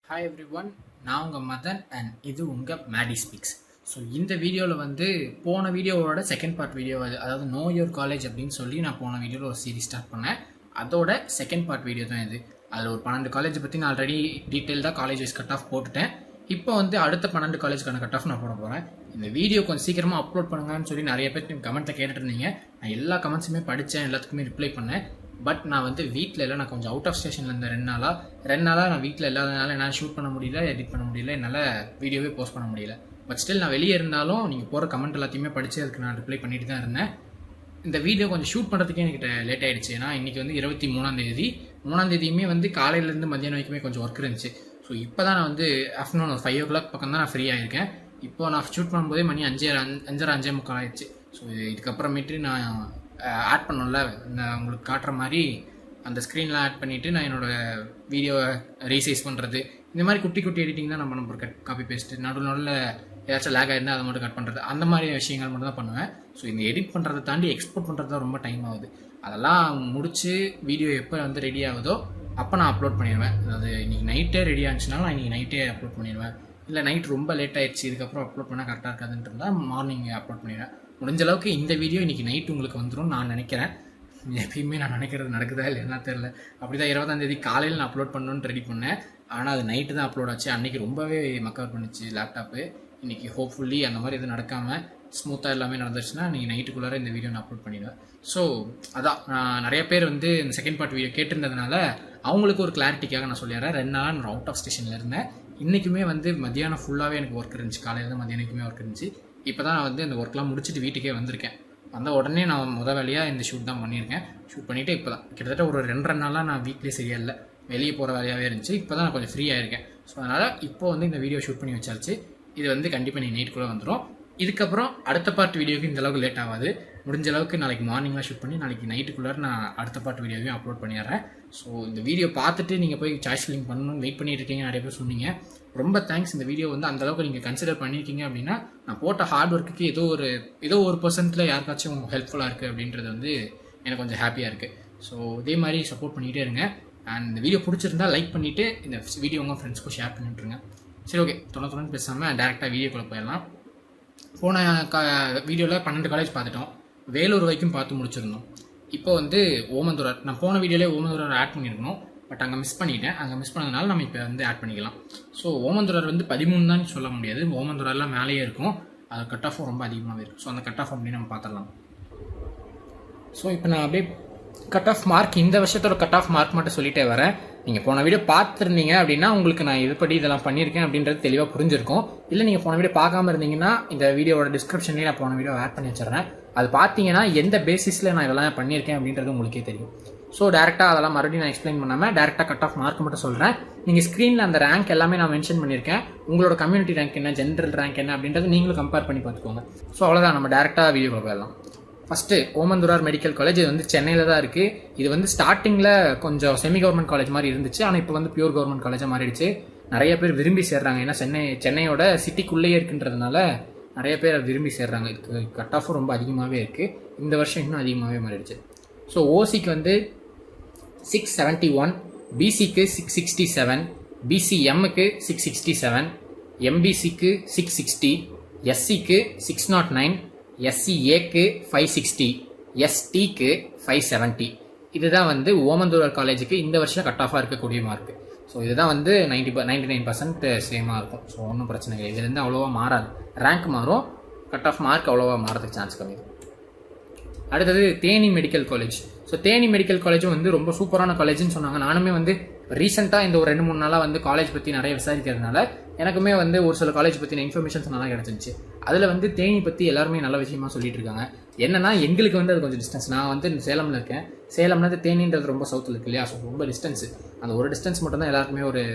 Hi every one, நான் உங்கள் Madan and இது உங்கள் மேடி ஸ்பீக்ஸ். ஸோ இந்த வீடியோவில் வந்து போன வீடியோவோட செகண்ட் பார்ட் வீடியோ, அதாவது நோ யோர் காலேஜ் அப்படின்னு சொல்லி நான் போன வீடியோவில் ஒரு சீரிஸ் ஸ்டார்ட் பண்ணேன். அதோட செகண்ட் பார்ட் வீடியோ தான் இது. அதில் ஒரு 12 காலேஜை பற்றி நான் ஆல்ரெடி டீட்டெயில்டாக காலேஜ் வைஸ் கட் ஆஃப் போட்டுட்டேன். இப்போ வந்து அடுத்த 12 காலேஜுக்கான கட் ஆஃப் நான் போட போகிறேன். இந்த வீடியோ கொஞ்சம் சீக்கிரமாக அப்லோட் பண்ணுங்கன்னு சொல்லி நிறைய பேர் கமெண்ட்டில் கேட்டுட்டு இருந்தீங்க. நான் எல்லா கமெண்ட்ஸுமே படித்தேன், எல்லாத்துக்குமே ரிப்ளை பண்ணேன். பட் நான் வந்து வீட்டில் இல்லை, நான் கொஞ்சம் அவுட் ஆஃப் ஸ்டேஷனில் இருந்தேன் 2 நாளாக நான் வீட்டில் இல்லாதனால என்னால் ஷூட் பண்ண முடியல, எடிட் பண்ண முடியல, என்னால் வீடியோவே போஸ்ட் பண்ண முடியல. பட் ஸ்டில் நான் வெளியே இருந்தாலும் நீங்கள் போகிற கமெண்ட் எல்லாத்தையுமே படித்து அதுக்கு நான் ரிப்ளை பண்ணிட்டு தான் இருந்தேன். இந்த வீடியோ கொஞ்சம் ஷூட் பண்ணுறதுக்கே என்கிட்ட லேட் ஆகிடுச்சு. ஏன்னா இன்றைக்கி வந்து 23 வந்து காலையிலேருந்து மத்தியானம் வரைக்குமே கொஞ்சம் ஒர்க் இருந்துச்சு. ஸோ இப்போ தான் நான் வந்து ஆஃப்டர்நூன் ஒரு 5 o'clock பக்கம் தான் நான் ஃப்ரீ ஆகிருக்கேன். இப்போ நான் ஷூட் பண்ணும்போதே மணி 5:30 ஆயிடுச்சு. ஸோ இதுக்கப்புறமேட்டு நான் ஆட் பண்ணல, உங்களுக்கு காட்டுற மாதிரி அந்த ஸ்க்ரீன்லாம் ஆட் பண்ணிவிட்டு நான் என்னோடய வீடியோவை ரீசைஸ் பண்ணுறது, இந்த மாதிரி குட்டி குட்டி எடிட்டிங் தான் நான் பண்ண போகிறேன். காப்பி பேஸ்ட்டு, நடுவில் ஏதாச்சும் லேக் ஆகிருந்தால் அதை மட்டும் கட் பண்ணுறது, அந்த மாதிரி விஷயங்கள் மட்டும் தான் பண்ணுவேன். ஸோ இந்த எடிட் பண்ணுறதை தாண்டி எக்ஸ்போர்ட் பண்ணுறது தான் ரொம்ப டைம் ஆகுது. அதெல்லாம் முடித்து வீடியோ எப்போ வந்து ரெடி ஆகுதோ அப்போ நான் அப்லோட் பண்ணிடுவேன். அதாவது இன்றைக்கி நைட்டே ரெடி ஆச்சுனாலும் நான் இன்றைக்கி நைட்டே அப்லோட் பண்ணிடுவேன். இல்லை நைட் ரொம்ப லேட் ஆகிடுச்சு, இதுக்கப்புறம் அப்லோட் பண்ணால் கரெக்டாக இருக்காதுன்ட்டு இருந்தால் மார்னிங் அப்லோட் பண்ணிடுவேன். முடிஞ்ச அளவுக்கு இந்த வீடியோ இன்றைக்கி நைட் உங்களுக்கு வந்துடும் நான் நினைக்கிறேன். எப்பயுமே நான் நினைக்கிறது நடக்குதா இல்லை என்ன தெரில. அப்படி தான் 20ஆம் தேதி காலையில் நான் அப்லோட் பண்ணணுன்னு ரெடி பண்ணேன். ஆனால் அது நைட்டு தான் அப்லோட் ஆச்சு. அன்றைக்கி ரொம்பவே மக்கவர் பண்ணிச்சு லேப்டாப்பு. இன்றைக்கி ஹோப்ஃபுல்லி அந்த மாதிரி எதுவும் நடக்காமல் ஸ்மூத்தாக எல்லாமே நடந்துச்சுன்னா இன்றைக்கி நைட்டுக்குள்ளார இந்த வீடியோ நான் அப்லோட் பண்ணிடுவேன். ஸோ அதான், நான் நிறைய பேர் வந்து இந்த செகண்ட் பார்ட் வீடியோ கேட்டிருந்ததுனால அவங்களுக்கு ஒரு கிளாரிட்டிக்காக நான் சொல்லிடுறேன். 2 நாளாக நான் அவுட் ஆஃப் ஸ்டேஷனில் இருந்தேன். இன்றைக்குமே வந்து மத்தியானம் ஃபுல்லாகவே எனக்கு ஒர்க் இருந்துச்சு. காலையில் மத்தியானக்குமே ஒர்க் இருந்துச்சு. இப்போ தான் நான் வந்து அந்த ஒர்க்லாம் முடிச்சுட்டு வீட்டுக்கே வந்திருக்கேன். வந்த உடனே நான் வேலையாக இந்த ஷூட் தான் பண்ணியிருக்கேன். ஷூட் பண்ணிவிட்டு இப்போ தான் கிட்டத்தட்ட ஒரு 2.5 நாளாக நான் வீட்லேயே சரியா இல்லை, வெளியே போகிற வேலையாகவே இருந்துச்சு. இப்போ தான் நான் கொஞ்சம் ஃப்ரீயாக இருக்கேன். ஸோ அதனால் இப்போ வந்து இந்த வீடியோ ஷூட் பண்ணி வச்சாச்சு. இது வந்து கண்டிப்பாக நீ நைட்டுக்குள்ளே வந்துடும். இதுக்கப்புறம் அடுத்த பார்ட் வீடியோக்கு இந்த அளவுக்கு லேட் ஆகாது. முடிஞ்ச அளவுக்கு நாளைக்கு மார்னிங்லாம் ஷூட் பண்ணி நாளைக்கு நைட்டுக்குள்ளே நான் அடுத்த பார்ட் வீடியோவையும் அப்லோட் பண்ணிடுறேன். ஸோ இந்த வீடியோ பார்த்துட்டு நீங்கள் போய் சாய்ஸ் ஃபில்லிங் பண்ணணும்னு வெயிட் பண்ணிட்டு இருக்கீங்க, நிறைய பேர் சொன்னீங்க. ரொம்ப தேங்க்ஸ். இந்த வீடியோ வந்து அந்தளவுக்கு நீங்கள் கன்சிடர் பண்ணியிருக்கீங்க அப்படின்னா நான் போட்ட ஹார்ட் ஒர்க்குக்கு ஏதோ ஒரு பர்சன்ட்டில் யாருக்காச்சும் ஹெல்ப்ஃபுல்லாக இருக்குது அப்படின்றது வந்து எனக்கு கொஞ்சம் ஹாப்பியாக இருக்குது. ஸோ இதே மாதிரி சப்போர்ட் பண்ணிகிட்டே இருங்க. அண்ட் இந்த வீடியோ பிடிச்சிருந்தா லைக் பண்ணிவிட்டு இந்த வீடியோ உங்கள் ஃப்ரெண்ட்ஸ்க்கும் ஷேர் பண்ணிவிட்ருங்க. சரி, ஓகே, தொடர்ந்து பேசாமல் டேரெக்டாக வீடியோக்குள்ளே போயிடலாம். போன வீடியோவில் 12 காலேஜ் பார்த்துட்டோம். வேலூர் வரைக்கும் பார்த்து முடிச்சிருந்தோம். இப்போ வந்து ஓமந்தூரார், நான் போன வீடியோலேயே ஓமந்தூரார் ஆட் பண்ணியிருக்கணும். பட் அங்கே மிஸ் பண்ணிட்டேன். அங்கே மிஸ் பண்ணதுனால நம்ம இப்போ வந்து ஆட் பண்ணிக்கலாம். ஸோ ஓமந்தூரார் வந்து 13 தான் சொல்ல முடியாது. ஓமந்தூரார்லாம் மேலேயே இருக்கும். அது கட் ஆஃபும் ரொம்ப அதிகமாகவே இருக்கும். ஸோ அந்த கட் ஆஃப் அப்படின்னு நம்ம பார்த்துடலாம். ஸோ இப்போ நான் அப்படியே கட் ஆஃப் மார்க், இந்த வருஷத்தோட கட் ஆஃப் மார்க் மட்டும் சொல்லிட்டே வரேன். நீங்கள் போன வீடியோ பார்த்துருந்தீங்க அப்படின்னா உங்களுக்கு நான் இதுபடி இதெல்லாம் பண்ணியிருக்கேன் அப்படின்றது தெளிவாக புரிஞ்சிருக்கும். இல்லை நீங்கள் போன வீடியோ பார்க்காம இருந்தீங்கன்னா இந்த வீடியோட டிஸ்கிரிப்ஷன்லேயே நான் போன வீடியோ ஆட் பண்ணி வச்சிடறேன். அது பார்த்தீங்கன்னா எந்த பேசிஸில் நான் இதெல்லாம் பண்ணியிருக்கேன் அப்படின்றது உங்களுக்கே தெரியும். ஸோ டேரெக்டாக அதெல்லாம் மறுபடியும் நான் எக்ஸ்பிளைன் பண்ணாமல் டேரெக்டாக கட் ஆஃப் மார்க் மட்டும் சொல்கிறேன். நீங்கள் ஸ்க்ரீனில் அந்த ரேங்க் எல்லாமே நான் மென்ஷன் பண்ணியிருக்கேன். உங்களோட கம்யூனிட்டி ரேங்க் என்ன, ஜென்ரல் ரேங்க் என்ன அப்படின்றது நீங்களும் கம்பேர் பண்ணி பார்த்துக்கோங்க. ஸோ அவ்வளோதான், நம்ம டேரெக்டாக வீடியோ போயிடலாம். ஃபஸ்ட்டு ஓமந்தூரார் மெடிக்கல் காலேஜ், இது வந்து சென்னையில் தான் இருக்குது. இது வந்து ஸ்டார்டிங்கில் கொஞ்சம் செமி கவர்மெண்ட் காலேஜ் மாதிரி இருந்துச்சு. ஆனால் இப்போ வந்து பியூர் கவர்மெண்ட் காலேஜாக மாறிடுச்சு. நிறைய பேர் விரும்பி சேர்றாங்க. ஏன்னா சென்னையோட சிட்டிக்குள்ளேயே இருக்குன்றதுனால நிறைய பேர் விரும்பி சேர்றாங்க. கட் ஆஃபும் ரொம்ப அதிகமாகவே இருக்குது. இந்த வருஷம் இன்னும் அதிகமாகவே மாறிடுச்சு. ஸோ ஓசிக்கு வந்து 671, பிசிக்கு 667, பிசிஎம்முக்கு 667, எம்பிசிக்கு 660, எஸ்சிக்கு 609, எஸ்சிஏக்கு 560, எஸ்டிக்கு 570. இதுதான் வந்து ஓமந்தூரார் காலேஜுக்கு இந்த வருஷம் கட் ஆஃபாக இருக்கக்கூடிய மார்க்கு. ஸோ இதுதான் வந்து 99% சேமாக இருக்கும். ஸோ ஒன்றும் பிரச்சனை இல்லை. இதுலேருந்து அவ்வளோவா மாறாது. ரேங்க் மாறும், கட் ஆஃப் மார்க் அவ்வளோவா மாறதுக்கு சான்ஸ் கம்மி. அடுத்தது Theni medical college. So Theni medical காலேஜும் வந்து ரொம்ப சூப்பரான காலேஜ்னு சொன்னாங்க. நானுமே வந்து ரீசெண்டாக இந்த ஒரு 2-3 நாளாக வந்து காலேஜ் பற்றி நிறைய விசாரிக்கிறதுனால எனக்குமே வந்து ஒரு சில காலேஜ் பற்றின இன்ஃபர்மேஷன்ஸ் நல்லா கிடச்சிருந்துச்சு. அதில் வந்து தேனி பற்றி எல்லாருமே நல்ல விஷயமா சொல்லிட்டு இருக்காங்க. என்னன்னா எங்களுக்கு வந்து அது கொஞ்சம் டிஸ்டன்ஸ். நான் வந்து சேலமில் இருக்கேன். சேலம்னா தேனின்றது ரொம்ப சவுத்தில் இருக்கு இல்லையா? ஸோ ரொம்ப டிஸ்டன்ஸு. அந்த ஒரு டிஸ்டன்ஸ் மட்டும் தான் எல்லாருக்குமே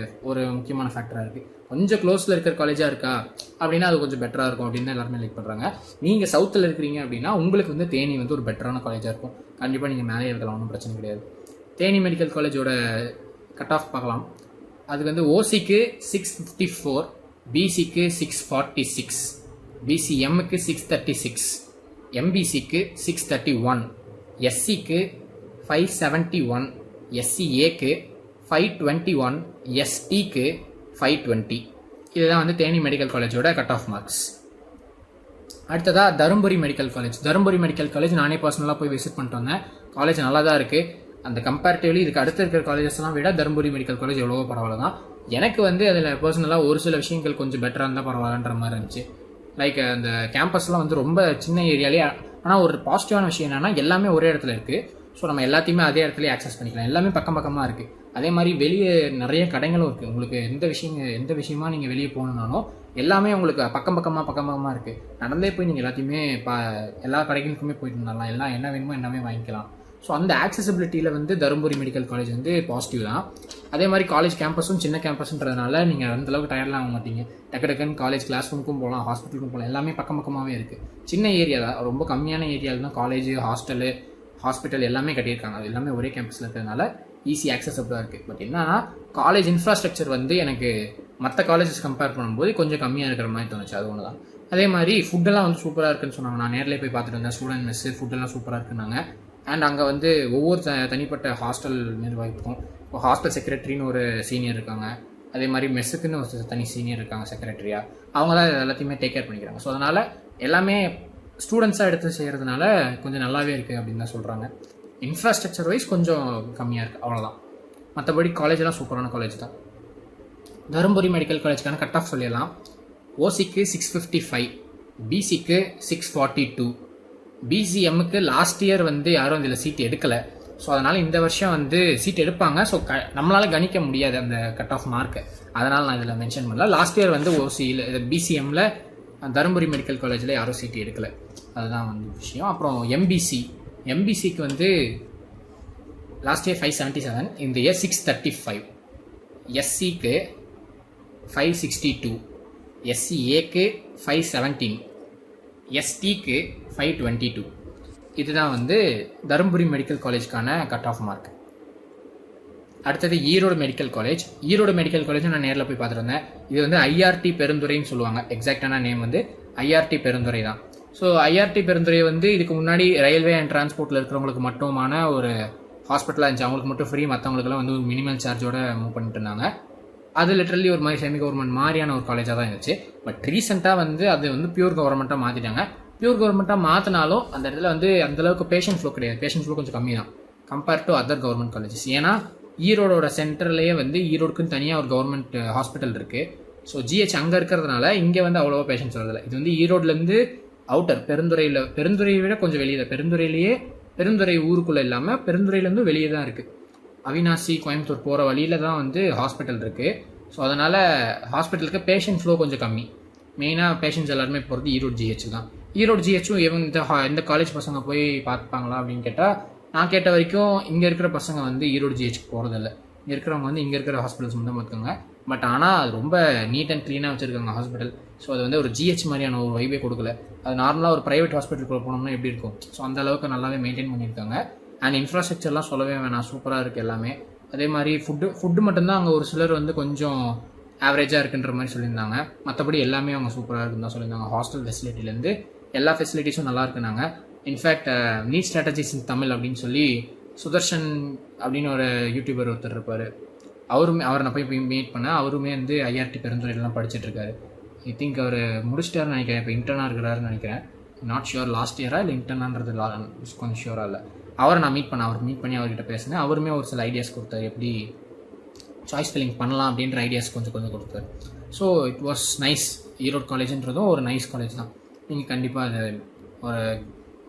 ஒரு முக்கியமான ஃபேக்டராக இருக்குது. கொஞ்சம் க்ளோஸில் இருக்கிற காலேஜாக இருக்கா அப்படின்னா அது கொஞ்சம் பெட்டராக இருக்கும் அப்படின்னு தான் எல்லாருமே லைக் பண்ணுறாங்க. நீங்கள் சவுத்தில் இருக்கிறீங்க அப்படின்னா உங்களுக்கு வந்து தேனி வந்து ஒரு பெட்டரான காலேஜாக இருக்கும். கண்டிப்பாக நீங்கள் மேலே இருக்கலாம், ஒன்றும் பிரச்சனை கிடையாது. தேனி மெடிக்கல் காலேஜோட கட் ஆஃப் பார்க்கலாம். அது வந்து ஓசிக்கு 654, பிசிக்கு 646, பிசிஎம்முக்கு 636, எம்பிசிக்கு 631, எஸ்சிக்கு 571, எஸ்சிஏக்கு 521, எஸ்டிக்கு 520. இதுதான் வந்து தேனி மெடிக்கல் காலேஜோட கட் ஆஃப் மார்க்ஸ். அடுத்ததாக Dharmapuri medical college. Dharmapuri medical college நானே பர்சனலாக போய் விசிட் பண்ணிட்டு வந்தேன். காலேஜ் நல்லா தான் இருக்குது. அந்த கம்பேரிட்டிவ்லி இதுக்கு அடுத்து இருக்கிற காலேஜஸ்லாம் விட தருமபுரி மெடிக்கல் காலேஜ் எவ்வளவோ பரவாயில்ல தான். எனக்கு வந்து அதில் பர்சனலாக ஒரு சில விஷயங்கள் கொஞ்சம் பெட்டராக இருந்தால் பரவாயில்லன்ற மாதிரி இருந்துச்சு. லைக் அந்த கேம்பஸ்லாம் வந்து ரொம்ப சின்ன ஏரியாலே, ஆனால் ஒரு பாசிட்டிவான விஷயம் என்னென்னா எல்லாமே ஒரே இடத்துல இருக்குது. ஸோ நம்ம எல்லாத்தையுமே அதே இடத்துலயே ஆக்சஸ் பண்ணிக்கலாம். எல்லாமே பக்கம் பக்கமாக இருக்குது. அதே மாதிரி வெளியே நிறைய கடைகளும் இருக்குது. உங்களுக்கு எந்த விஷயமா நீங்கள் வெளியே போகணுன்னாலும் எல்லாமே உங்களுக்கு பக்கம் பக்கமாக இருக்குது. நடந்தே போய் நீங்கள் எல்லாத்தையுமே எல்லா கடைகளுக்குமே போயிட்டு இருந்தாலும் எல்லாம் என்ன வேணுமோ எல்லாமே வாங்கிக்கலாம். ஸோ அந்த ஆக்சசிபிலிட்டியில் வந்து தருமபுரி மெடிக்கல் காலேஜ் வந்து பாசிட்டிவ் தான். அதே மாதிரி காலேஜ் கேம்பஸும் சின்ன கேம்பஸ்ன்றதுனால நீங்கள் அந்தளவுக்கு டயர்ட்லாம் ஆக மாட்டீங்க. டக்குன்னு காலேஜ் கிளாஸ் ரூமுக்கும் போகலாம், ஹாஸ்பிட்டலுக்கும் போகலாம். எல்லாமே பக்கமாகவே இருக்குது. சின்ன ஏரியா தான், ரொம்ப கம்மியான ஏரியாவில் தான் காலேஜ், ஹாஸ்பிட்டல் எல்லாமே கட்டியிருக்காங்க. அது எல்லாமே ஒரே கேம்பஸில் இருக்கிறதுனால ஈஸி ஆக்சசபிளாக இருக்குது. பட் என்னன்னா காலேஜ் இன்ஃப்ராஸ்ட்ரக்சர் வந்து எனக்கு மற்ற காலேஜஸ் கம்பேர் பண்ணும்போது கொஞ்சம் கம்மியாக இருக்கிற மாதிரி தோணுச்சு. அது ஒன்று தான். அதே மாதிரி ஃபுட்டெல்லாம் வந்து சூப்பராக இருக்குன்னு சொன்னாங்க. நான் நேரில் போய் பார்த்துட்டு வந்தேன். ஸ்டூடெண்ட் மெஸ்ஸு ஃபுட்டெல்லாம் சூப்பராக இருக்குன்னாங்க. அண்ட் அங்கே வந்து ஒவ்வொரு தனிப்பட்ட ஹாஸ்டல் நிர்வாகிக்கும். இப்போ ஹாஸ்டல் செக்ரட்டரின்னு ஒரு சீனியர் இருக்காங்க. அதே மாதிரி மெஸ்ஸுக்குன்னு ஒரு தனி சீனியர் இருக்காங்க செக்ரட்டரியாக. அவங்க தான் எல்லாத்தையுமே டேக் கேர் பண்ணிக்கிறாங்க. ஸோ அதனால் எல்லாமே ஸ்டூடெண்ட்ஸாக எடுத்து செய்கிறதுனால கொஞ்சம் நல்லாவே இருக்குது அப்படின்னு தான் சொல்கிறாங்க. இன்ஃப்ராஸ்ட்ரக்சர் வைஸ் கொஞ்சம் கம்மியாக இருக்குது, அவ்வளோதான். மற்றபடி காலேஜெலாம் சூப்பரான காலேஜ் தான். தருமபுரி மெடிக்கல் காலேஜ்க்கான கட் ஆஃப் சொல்லிடலாம். ஓசிக்கு 655, பிசிக்கு 642, பிசிஎம்முக்கு லாஸ்ட் இயர் வந்து யாரும் இதில் சீட் எடுக்கலை. ஸோ அதனால் இந்த வருஷம் வந்து சீட் எடுப்பாங்க. ஸோ நம்மளால் கணிக்க முடியாது அந்த கட் ஆஃப் மார்க்கை. அதனால் நான் இதில் மென்ஷன் பண்ணல. லாஸ்ட் இயர் வந்து ஓசியில் பிசிஎம்மில் தருமபுரி மெடிக்கல் காலேஜில் யாரும் சீட் எடுக்கலை. அதுதான் வந்து விஷயம். அப்புறம் எம்பிசிக்கு வந்து லாஸ்ட் இயர் 577, இந்த இயர் 635. எஸ்சிக்கு 562, எஸ்சிஏக்கு 517, எஸ்டிக்கு 522. இதுதான் வந்து தருமபுரி மெடிக்கல் காலேஜ்க்கான கட் ஆஃப் மார்க். அடுத்தது Erode medical college. Erode medical college நான் நேரில் போய் பார்த்துட்டு வந்தேன். இது வந்து ஐஆர்டி பெருந்துறைன்னு சொல்லுவாங்க. எக்ஸாக்டான நேம் வந்து ஐஆர்டி பெருந்துறை தான். ஸோ ஐஆர்டி பெருந்துறை வந்து இதுக்கு முன்னாடி ரயில்வே அண்ட் டிரான்ஸ்போர்ட்டில் இருக்கிறவங்களுக்கு மட்டுமான ஒரு ஹாஸ்பிட்டலாக இருந்துச்சு. அவங்களுக்கு மட்டும் ஃப்ரீ, மற்றவங்களுக்குலாம் வந்து ஒரு மினிமல் சார்ஜோட மூவ் பண்ணிட்டு இருந்தாங்க. அது லிட்டரலி ஒரு மாதிரி செமி கவர்மெண்ட் மாதிரியான ஒரு காலேஜாக தான் இருந்துச்சு. பட் ரீசெண்டாக வந்து அது வந்து பியூர் கவர்மெண்ட்டாக மாற்றிட்டாங்க. பியூர் கவர்மெண்ட்டாக மாற்றினாலும் அந்த இடத்துல வந்து அந்தளவுக்கு பேஷண்ட் ஃப்ளோ கிடையாது. பேஷண்ட் ஃப்ளோ கொஞ்சம் கம்மி தான் compared to other government colleges. ஏன்னா ஈரோடோட சென்டர்லேயே வந்து ஈரோடுக்குன்னு தனியாக ஒரு கவர்மெண்ட் ஹாஸ்பிட்டல் இருக்குது. ஸோ ஜிஹெச் அங்கே இருக்கிறதுனால இங்கே வந்து அவ்வளோவா பேஷண்ட்ஸ் வரதில்லை. இது வந்து ஈரோட்லேருந்து அவுட்டர் பெருந்துறையை விட கொஞ்சம் வெளியே தான். பெருந்துறை ஊருக்குள்ளே இல்லாமல் பெருந்துறையிலேருந்து வெளியே தான் இருக்குது. அவினாசி கோயம்புத்தூர் போகிற வழியில் தான் வந்து ஹாஸ்பிட்டல் இருக்குது. ஸோ அதனால் ஹாஸ்பிட்டலுக்கு பேஷண்ட் ஃப்ளோ கொஞ்சம் கம்மி. மெயினாக பேஷண்ட்ஸ் எல்லாருமே போகிறது ஈரோடு ஜிஹெச் தான். ஈரோடு ஜிஹெச்சும் இந்த காலேஜ் பசங்க போய் பார்ப்பாங்களா அப்படின்னு கேட்டால், நான் கேட்ட வரைக்கும் இங்கே இருக்கிற பசங்க வந்து ஈரோடு ஜிஹெச்சுக்கு போகிறதில்ல. இங்கே இருக்கிறவங்க வந்து இங்கே இருக்கிற ஹாஸ்பிட்டல்ஸ் மட்டும் பார்த்துக்கோங்க. பட் ஆனால் அது ரொம்ப நீட் அண்ட் க்ளீனாக வச்சுருக்காங்க ஹாஸ்பிட்டல். ஸோ அது வந்து ஒரு ஜிஹெச் மாதிரியான ஒரு வைபே கொடுக்கல. அது நார்மலாக ஒரு ப்ரைவேட் ஹாஸ்பிட்டலுக்குள்ளே போனோம்னா எப்படி இருக்கும். ஸோ அந்த அளவுக்கு நல்லாவே மெயின்டைன் பண்ணியிருக்காங்க. அண்ட் இன்ஃப்ராஸ்ட்ரக்சர்லாம் சொல்லவே வேணாம், சூப்பராக இருக்குது எல்லாமே. அதே மாதிரி ஃபுட்டு மட்டும்தான் அங்கே ஒரு சிலர் வந்து கொஞ்சம் ஆவரேஜாக இருக்குன்ற மாதிரி சொல்லியிருந்தாங்க. மற்றபடி எல்லாமே அவங்க சூப்பராக இருக்குன்னு தான் சொல்லியிருந்தாங்க. ஹாஸ்டல் ஃபெசிலிட்டிலேருந்து எல்லா ஃபெசிலிட்டிஸும் நல்லா இருக்குனாங்க. இன்ஃபேக்ட் நீட் ஸ்ட்ராட்டஜிஸ் இன் தமிழ் அப்படின்னு சொல்லி சுதர்ஷன் அப்படின்னு ஒரு யூடியூபர் ஒருத்தர் இருப்பார். அவரை நான் போய் மீட் பண்ணேன். அவருமே வந்து ஐஆர்டி பெருந்துறையிலாம் படிச்சுட்ருக்காரு. ஐ திங்க் அவர் முடிச்சிட்டாருன்னு நினைக்கிறேன். இப்போ இன்டர்னாக இருக்கிறாருன்னு நினைக்கிறேன். நாட் ஷுர் லாஸ்ட் இயராக இல்லை இன்டர்னான்றது கொஞ்சம் ஷுவராக இல்லை. அவரை நான் மீட் பண்ணி அவர்கிட்ட பேசினேன். அவருமே ஒரு சில ஐடியாஸ் கொடுத்தாரு, எப்படி சாய்ஸ் ஃபில்லிங் பண்ணலாம் அப்படின்ற ஐடியாஸ் கொஞ்சம் கொடுத்தாரு. So it was nice. Erode காலேஜுன்றதும் ஒரு நைஸ் காலேஜ் தான். நீங்கள் கண்டிப்பாக அதை ஒரு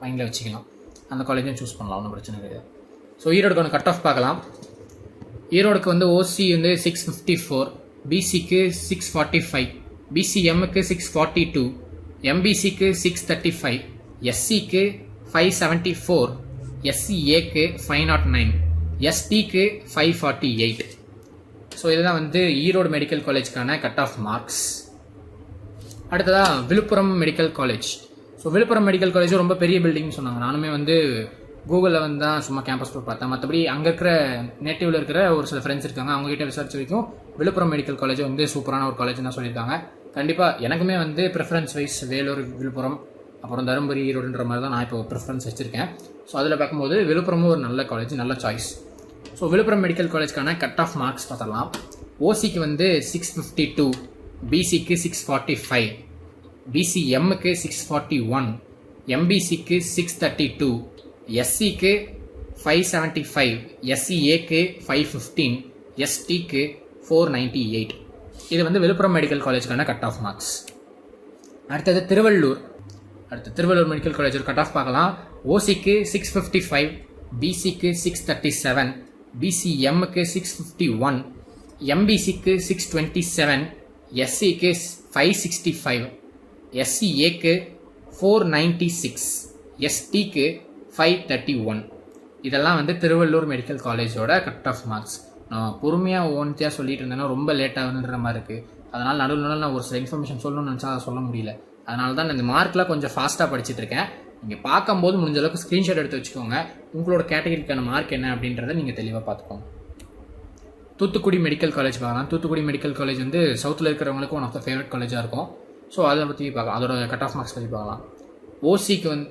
மைண்டில் வச்சுக்கலாம். அந்த காலேஜும் சூஸ் பண்ணலாம், ஒன்றும் பிரச்சனை கிடையாது. ஸோ ஈரோடுக்கு ஒன்று கட் ஆஃப் பார்க்கலாம். ஈரோடுக்கு வந்து ஓசி வந்து 654, பிசிக்கு 645, பிசிஎம்முக்கு 642, எம்பிசிக்கு 635, எஸ்சிக்கு 574, எஸ்சிஏக்கு 509, எஸ்டிக்கு 548. ஸோ இதுதான் வந்து ஈரோடு மெடிக்கல் காலேஜ்க்கான கட் ஆஃப் மார்க்ஸ். அடுத்ததாக Villupuram medical college. So Villupuram medical college ரொம்ப பெரிய பில்டிங்னு சொன்னாங்க. நானுமே வந்து கூகுளில் வந்து தான் சும்மா கேம்பஸ் போய் பார்த்தேன். மற்றபடி அங்கே இருக்கிற நேட்டிவில் இருக்கிற ஒரு சில ஃப்ரெண்ட்ஸ் இருக்காங்க, அவங்ககிட்ட விசாரிச்ச வரைக்கும் விழுப்புரம் மெடிக்கல் காலேஜ் வந்து சூப்பரான ஒரு காலேஜ் தான் சொல்லியிருக்காங்க. கண்டிப்பாக எனக்குமே வந்து ப்ரிஃபரன்ஸ் வைஸ் வேலூர், விழுப்புரம், அப்புறம் தருமபுரி, ஈரோடுன்ற மாதிரி தான் நான் இப்போ ப்ரிஃபரன்ஸ் வச்சுருக்கேன். ஸோ அதில் பார்க்கும்போது விழுப்புரமும் ஒரு நல்ல காலேஜ், நல்ல சாய்ஸ். ஸோ விழுப்புரம் மெடிக்கல் காலேஜ்க்கான கட் ஆஃப் மார்க்ஸ் பார்த்துடலாம். ஓசிக்கு வந்து 652, பிசிக்கு 645, பிசிஎம்முக்கு 641, எம்பிசிக்கு 632, எஸ்சிக்கு 575, எஸ்சிஏக்கு 515, எஸ்டிக்கு 498. இது வந்து விழுப்புரம் மெடிக்கல் காலேஜுக்கான கட் ஆஃப் மார்க்ஸ். அடுத்தது திருவள்ளூர் மெடிக்கல் காலேஜ் ஒரு கட் ஆஃப் பார்க்கலாம். ஓசிக்கு 655, பிசிக்கு 637, பிசிஎம்முக்கு 651, எம்பிசிக்கு 627, எஸ்சிக்கு 565, எஸ்சிஏக்கு 496, எஸ்டிக்கு 531. இதெல்லாம் வந்து திருவள்ளூர் மெடிக்கல் காலேஜோட கட் ஆஃப் மார்க்ஸ். நான் பொறுமையாக ஒவ்வொன்றியாக சொல்லிட்டு இருந்தேன்னா ரொம்ப லேட்டாகுன்ற மாதிரி இருக்குது. அதனால் நடுவில் நான் ஒரு சில இன்ஃபர்மேஷன் சொல்லணும்னு நினச்சா அதை சொல்ல முடியல. அதனால தான் இந்த மார்க்லாம் கொஞ்சம் ஃபாஸ்ட்டாக படிச்சுட்டு இருக்கேன். நீங்கள் பார்க்கும்போது முடிஞ்ச அளவுக்கு ஸ்க்ரீன்ஷாட் எடுத்து வச்சுக்கோங்க. உங்களோட கேட்டகரிக்கான மார்க் என்ன அப்படின்றத நீங்கள் தெளிவாக பார்த்துக்கோங்க. தூத்துக்குடி மெடிக்கல் காலேஜ் பார்க்கலாம். தூத்துக்குடி மெடிக்கல் காலேஜ் வந்து சவுத்தில் இருக்கிறவங்களுக்கு ஒன் ஆஃப் த ஃபேவரட் காலேஜாக இருக்கும். ஸோ அதை பற்றி பார்க்கலாம், அதோட கட் ஆஃப் மார்க்ஸ் பற்றி பார்க்கலாம்.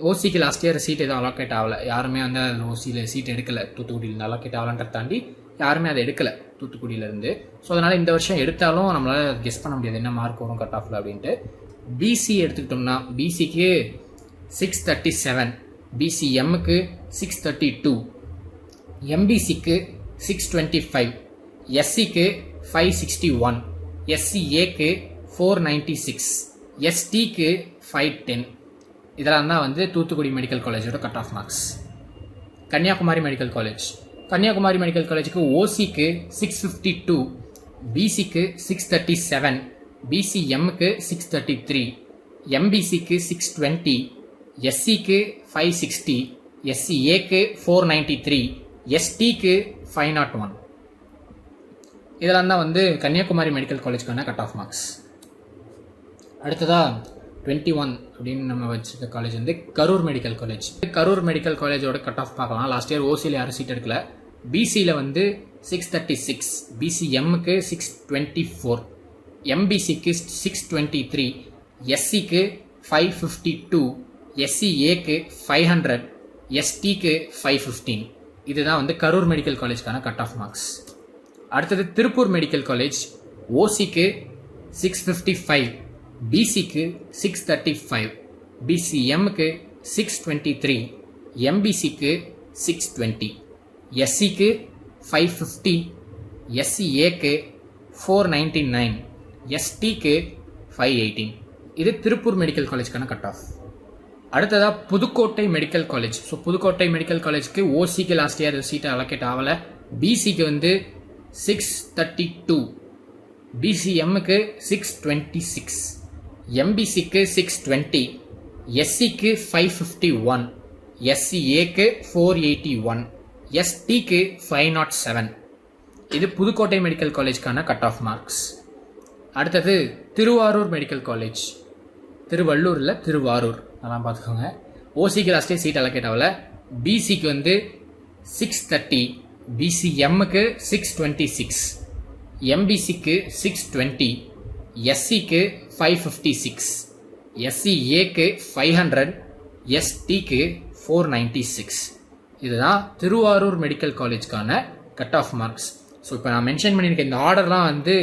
ஓசிக்கு லாஸ்ட் இயர் சீட் எதுவும் அலோகேட் ஆகலை. யாருமே வந்து ஓசியில் சீட் எடுக்கலை. தூத்துக்குடியில் அலோகேட் ஆகலான்றதை தாண்டி யாருமே அதை எடுக்கலை தூத்துக்குடியிலேருந்து. ஸோ அதனால் இந்த வருஷம் எடுத்தாலும் நம்மளால் கெஸ் பண்ண முடியாது என்ன மார்க் வரும் கட் ஆஃபில் அப்படின்ட்டு. பிசி எடுத்துக்கிட்டோம்னா பிசிக்கு 637, பிசிஎம்முக்கு 632, எம்பிசிக்கு 625, எஸ்சிக்கு 561, எஸ்சிஏக்கு 496, எஸ்டிக்கு 510. இதெல்லாம் தான் வந்து தூத்துக்குடி மெடிக்கல் காலேஜோட cut off marks. Kanyakumari medical காலேஜுக்கு ஓசிக்கு 652, பிசிக்கு 637, பிசிஎம்முக்கு 633, எம்பிசிக்கு 620, எஸ்சிக்கு 560, எஸ்சிஏக்கு 493, எஸ்டிக்கு 501. இதெல்லாம் தான் வந்து கன்னியாகுமரி மெடிக்கல் காலேஜுக்கான கட் ஆஃப் மார்க்ஸ். அடுத்ததாக 21 அப்படின்னு நம்ம வச்சுருக்க காலேஜ் வந்து கரூர் மெடிக்கல் காலேஜோட கட் ஆஃப் பார்க்கலாம். லாஸ்ட் இயர் ஓசியில் யாரும் சீட் எடுக்கல. பிசியில் வந்து 636, பிசிஎம்முக்கு 624, எம்பிசிக்கு 623, எஸ்சிக்கு 552, எஸ்சிஏக்கு 500, எஸ்டிக்கு 515. இதுதான் வந்து கரூர் மெடிக்கல் காலேஜ்க்கான கட் ஆஃப் மார்க்ஸ். அடுத்தது திருப்பூர் மெடிக்கல் காலேஜ். ஓசிக்கு 655, பிசிக்கு 635, பிசிஎம்முக்கு 623, எம்பிசிக்கு 620, எஸ்சிக்கு 550, எஸ்சிஏக்கு 499, எஸ்டிக்கு 518. இது திருப்பூர் மெடிக்கல் காலேஜ்க்கான கட் ஆஃப். அடுத்ததாக Pudukkottai medical college. So Pudukkottai medical காலேஜுக்கு ஓசிக்கு லாஸ்ட் இயர் சீட்டை அலோகேட் ஆகலை. பிசிக்கு வந்து 632, பிசிஎம்முக்கு 626, எம்பிசிக்கு 620, எஸ்சிக்கு 551, எஸ்சிஏக்கு 481, எஸ்டிக்கு 507. இது புதுக்கோட்டை மெடிக்கல் காலேஜ்க்கான கட் ஆஃப் மார்க்ஸ். அடுத்தது திருவாரூர் மெடிக்கல் காலேஜ். திருவள்ளூரில் திருவாரூர் அதெல்லாம் பார்த்துக்கோங்க. ஓசிக்கு லாஸ்ட்டே சீட் அலோகேட் ஆகல. பிசிக்கு வந்து 630, பிசிஎம்முக்கு 626, எம்பிசிக்கு 620, எஸ்சிக்கு 556, எஸ்சிஏக்கு 500, எஸ்டிக்கு 496. இதுதான் திருவாரூர் மெடிக்கல் காலேஜ்க்கான கட் ஆஃப் மார்க்ஸ். ஸோ இப்போ நான் மென்ஷன் பண்ணியிருக்க இந்த ஆர்டர்லாம் வந்து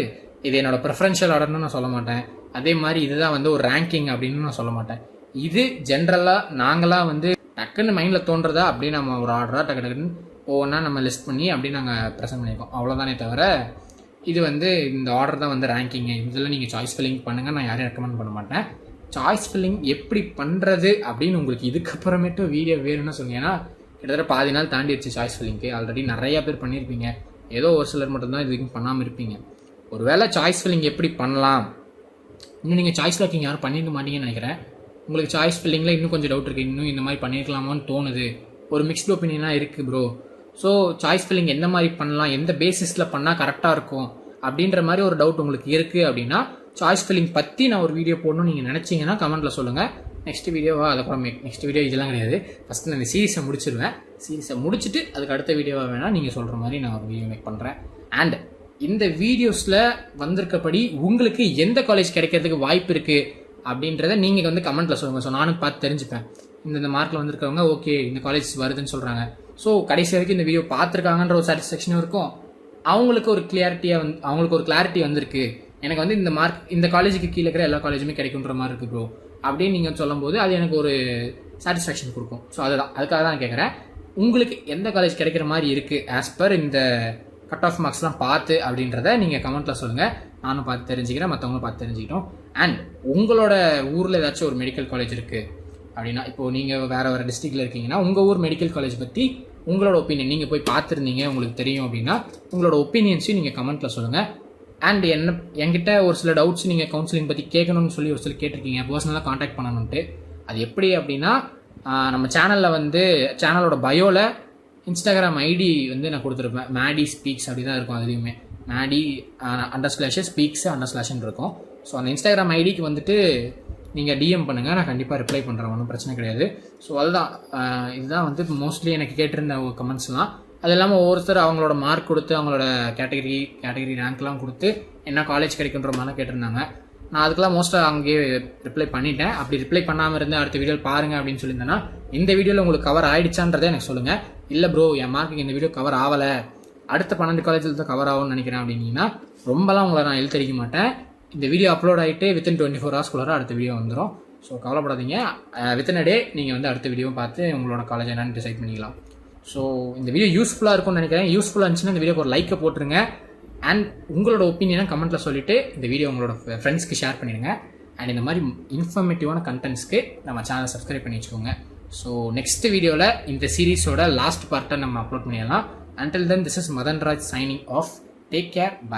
இது என்னோட ப்ரிஃபரன்ஷியல் ஆர்டர்னு நான் சொல்ல மாட்டேன். அதே மாதிரி இதுதான் வந்து ஒரு ரேங்கிங் அப்படின்னு நான் சொல்ல மாட்டேன். இது ஜென்ரலாக நாங்களாக வந்து டக்குன்னு மைண்டில் தோன்றதா அப்படின்னு நம்ம ஒரு ஆர்டராக டக்குன்னு ஒவ்வொன்றா நம்ம லிஸ்ட் பண்ணி அப்படி நாங்கள் ப்ரெசென்ட் பண்ணியிருக்கோம். அவ்வளோதானே தவிர இது வந்து இந்த ஆர்டர் தான் வந்து ரேங்கிங்கு. இதில் நீங்கள் சாய்ஸ் ஃபில்லிங் பண்ணுங்கள், நான் யாரையும் ரெக்கமெண்ட் பண்ண மாட்டேன். சாய்ஸ் ஃபில்லிங் எப்படி பண்ணுறது அப்படின்னு உங்களுக்கு இதுக்கப்புறமேட்டு வீடியோ வேணும்னு சொன்னீங்கன்னா கிட்டத்தட்ட பாதி நாள் தாண்டிடுச்சு சாய்ஸ் ஃபில்லிங்க்கு. ஆல்ரெடி நிறையா பேர் பண்ணியிருப்பீங்க. ஏதோ ஒரு சிலர் மட்டும்தான் இது வரைக்கும் பண்ணாமல் இருப்பீங்க. ஒரு வேளை சாய்ஸ் ஃபில்லிங் எப்படி பண்ணலாம், இன்னும் நீங்கள் சாய்ஸ் லாக்கிங் யாரும் பண்ணியிருக்க மாட்டீங்கன்னு நினைக்கிறேன். உங்களுக்கு சாய்ஸ் ஃபில்லிங்கில் இன்னும் கொஞ்சம் டவுட் இருக்குது, இன்னும் இந்த மாதிரி பண்ணியிருக்கலாமான்னு தோணுது, ஒரு மிக்ஸ்டு ஒப்பீனியனாக இருக்குது ப்ரோ. ஸோ சாய்ஸ் ஃபில்லிங் எந்த மாதிரி பண்ணலாம், எந்த பேசிஸில் பண்ணால் கரெக்டாக இருக்கும் அப்படின்ற மாதிரி ஒரு டவுட் உங்களுக்கு இருக்குது அப்படின்னா சாய்ஸ் ஃபில்லிங் பற்றி நான் ஒரு வீடியோ போடணும்னு நீங்கள் நினச்சிங்கன்னா கமெண்ட்டில் சொல்லுங்கள். நெக்ஸ்ட் வீடியோவாக அதுக்கப்புறம் நெக்ஸ்ட் வீடியோ இதெல்லாம் கிடையாது. ஃபஸ்ட்டு நான் இந்த சீரிஸை முடிச்சிடுவேன். சீரிஸை முடிச்சுட்டு அதுக்கு அடுத்த வீடியோவாக வேணால் நீங்கள் சொல்கிற மாதிரி நான் ஒரு வீடியோ மேக் பண்ணுறேன். அண்ட் இந்த வீடியோஸில் வந்திருக்கப்படி உங்களுக்கு எந்த காலேஜ் கிடைக்கிறதுக்கு வாய்ப்பு இருக்குது அப்படின்றத நீங்கள் வந்து கமெண்ட்டில் சொல்லுங்கள். ஸோ நானும் பார்த்து தெரிஞ்சுப்பேன். இந்த மார்க்கில் வந்திருக்கவங்க ஓகே இந்த காலேஜ் வருதுன்னு சொல்கிறாங்க. ஸோ கடைசி வரைக்கும் இந்த வீடியோ பார்த்துருக்காங்கன்ற ஒரு சாட்டிஸ்ஃபேக்ஷனும் இருக்கும். அவங்களுக்கு ஒரு கிளாரிட்டி வந்திருக்கு, எனக்கு வந்து இந்த மார்க் இந்த காலேஜுக்கு கீழே இருக்கிற எல்லா காலேஜுமே கிடைக்குன்ற மாதிரி இருக்குது ப்ரோ அப்படின்னு நீங்கள் சொல்லும்போது அது எனக்கு ஒரு சாட்டிஸ்ஃபேக்ஷன் கொடுக்கும். ஸோ அதுக்காக தான் நான் கேட்குறேன், உங்களுக்கு எந்த காலேஜ் கிடைக்கிற மாதிரி இருக்குது ஆஸ் பர் இந்த கட் ஆஃப் மார்க்ஸ்லாம் பார்த்து அப்படின்றத நீங்கள் கமெண்ட்டில் சொல்லுங்கள். நானும் பார்த்து தெரிஞ்சுக்கிறேன், மற்றவங்களும் பார்த்து தெரிஞ்சுக்கிட்டோம். அண்ட் உங்களோட ஊரில் ஏதாச்சும் ஒரு மெடிக்கல் காலேஜ் இருக்குது அப்படின்னா, இப்போது நீங்கள் வேறு டிஸ்ட்ரிக்டில் இருக்கீங்கன்னா உங்கள் ஊர் மெடிக்கல் காலேஜ் பற்றி உங்களோட ஒப்பீனியன், நீங்கள் போய் பார்த்துருந்தீங்க உங்களுக்கு தெரியும் அப்படின்னா உங்களோட ஒப்பீனியன்ஸையும் நீங்கள் கமெண்ட்டில் சொல்லுங்கள். அண்ட் என்கிட்ட ஒரு சில டவுட்ஸ் நீங்கள் கவுன்சிலிங் பற்றி கேட்கணும்னு சொல்லி ஒரு சில கேட்டிருக்கீங்க, பர்சனலாக காண்டாக்ட் பண்ணணுன்ட்டு. அது எப்படி அப்படின்னா, நம்ம சேனலில் வந்து சேனலோட பயோவில் இன்ஸ்டாகிராம் ஐடி வந்து நான் கொடுத்துருப்பேன், மேடி ஸ்பீக்ஸ் அப்படி தான் இருக்கும். அதுலேயுமே மேடி _speaks_ன்னு இருக்கும். ஸோ அந்த இன்ஸ்டாகிராம் ஐடிக்கு வந்துட்டு நீங்கள் டிஎம் பண்ணுங்கள், நான் கண்டிப்பாக ரிப்ளை பண்ணுறேன், ஒன்றும் பிரச்சனை கிடையாது. ஸோ அதுதான் இதுதான் வந்து மோஸ்ட்லி எனக்கு கேட்டிருந்த கமெண்ட்ஸ்லாம். அது இல்லாமல் ஒவ்வொருத்தர் அவங்களோட மார்க் கொடுத்து அவங்களோட கேட்டகரி ரேங்க்லாம் கொடுத்து என்ன காலேஜ் கிடைக்குன்ற மாதிரிலாம் கேட்டிருந்தாங்க. நான் அதுக்கெல்லாம் மோஸ்ட்டாக அங்கேயே ரிப்ளை பண்ணிட்டேன். அப்படி ரிப்ளை பண்ணாமல் இருந்து அடுத்த வீடியோவில் பாருங்கள் அப்படின்னு சொல்லியிருந்தேன்னா, இந்த வீடியோவில் உங்களுக்கு கவர் ஆகிடுச்சான்றதை எனக்கு சொல்லுங்கள். இல்லை ப்ரோ என் மார்க்குக்கு இந்த வீடியோ கவர் ஆகலை, அடுத்த 12 காலேஜில் தான் கவர் ஆகும்னு நினைக்கிறேன் அப்படின்னீங்கன்னா ரொம்பலாம் உங்களை நான் எழுத்தரிக்க மாட்டேன். இந்த வீடியோ அப்லோட் ஆகிட்டு வித்தின் 24 ஹவர்ஸ்க்குள்ளார அடுத்த வீடியோ வந்துடும். ஸோ கவலைப்படாதீங்க, வித்தின் அ டே நீங்கள் வந்து அடுத்த வீடியோ பார்த்து உங்களோட காலேஜ் என்னன்னு டிசைட் பண்ணிக்கலாம். ஸோ இந்த வீடியோ யூஸ்ஃபுல்லாக இருக்கும்னு நினைக்கிறேன். யூஸ்ஃபுல்லாக இருந்துச்சுன்னா இந்த வீடியோக்கு ஒரு லைக்கை போட்டுருங்க. அண்ட் உங்களோட ஒப்பீனியனை கமெண்ட்டில் சொல்லிவிட்டு இந்த வீடியோ உங்களோட ஃப்ரெண்ட்ஸ்க்கு ஷேர் பண்ணிடுங்க. அண்ட் இந்த மாதிரி இன்ஃபர்மேட்டிவான கண்டென்ட்ஸ்க்கு நம்ம சேனலை சப்ஸ்கிரைப் பண்ணி வச்சுக்கோங்க. ஸோ நெக்ஸ்ட் வீடியோவில் இந்த சீரீஸோட லாஸ்ட் பார்ட்டை நம்ம அப்லோட் பண்ணிடலாம். Until then, this is Madan Raj signing off. Take care. Bye.